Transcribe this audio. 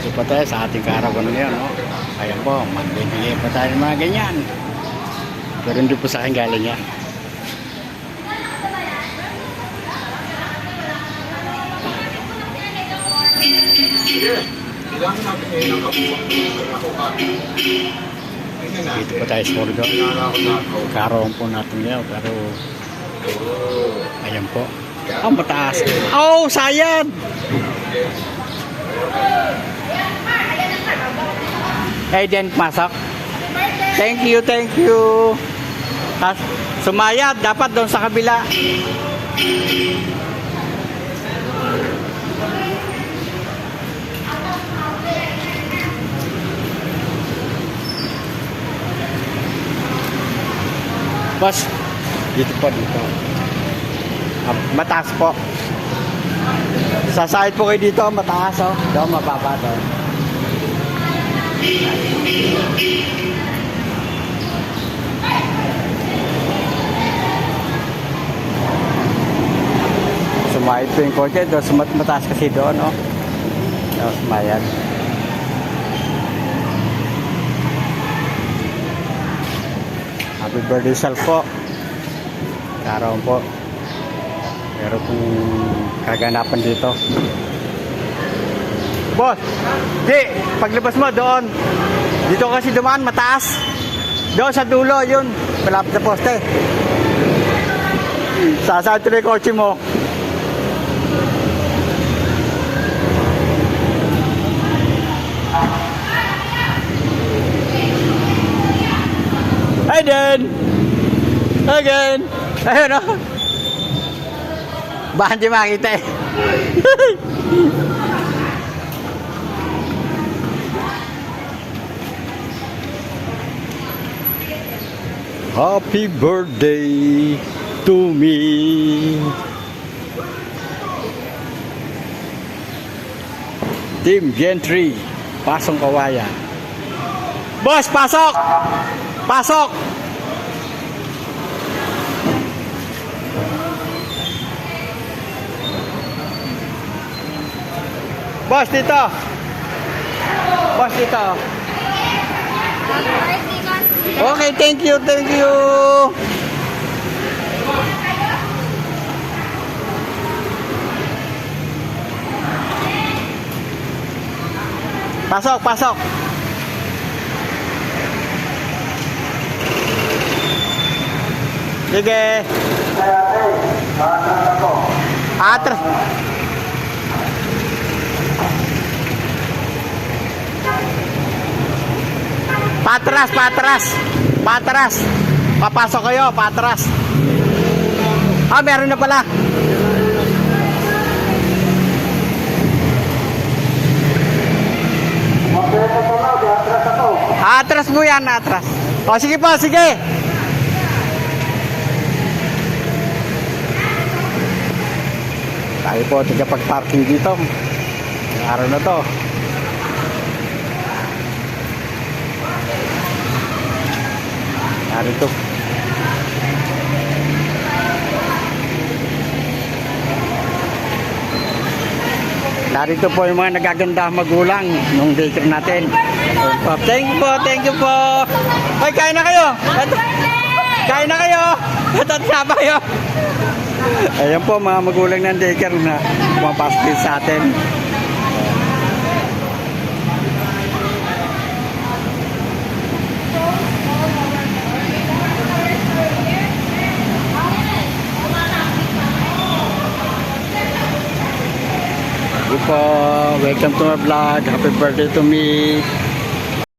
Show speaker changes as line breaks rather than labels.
Dito pa tayo sa ating karawan ngayon, no? Ayan po, magbibigay pa tayo ng mga ganyan. Pero hindi po sa akin galing yan. Dito pa tayo sa koridor. Karawan po natin ngayon, pero ayan po. Oh, mataas. Oh, sayang! Aiden, masok. Thank you, thank you. Sumayad, dapat doon sa kabila. Boss, dito po, dito. Mataas po. Sa side po kayo dito, mataas, oh. Doon, mababa doon. Sumayad po yung kotse doon, mataas kasi doon, oh. Sumayad. Happy birthday, Sal po. Karawan po. Pero kung kaganapan dito. Boss, di, paglabas mo doon. Dito kasi dumaan, mataas. Doon sa dulo, yun. Malapit sa poste. Sasaan tuloy kotse mo. Aiden! Again! Ayun, o. Baka hindi makita eh. Happy birthday to me. Team Gentry, Pasong Kawayan. Boss, pasok! Pasok! Boss, dito. Boss, dito. Okay, thank you, thank you. Pasok, pasok. Sige. Atras. Patras, patras. Patras. Papasok kayo, patras. Ah, meron na pala. Atras mo yan, atras. O, sige po, sige. Tayo po, tigapag-parking dito. Araw na to. Narito. Narito po yung mga nagaganda magulang nung daycare natin. Thank you po, thank you po. Ay, kain na kayo. Kain na kayo. Tatsaba kayo. Ayan po mga magulang ng daycare na pumapasok din sa atin. Po, welcome to my vlog. Happy birthday to me.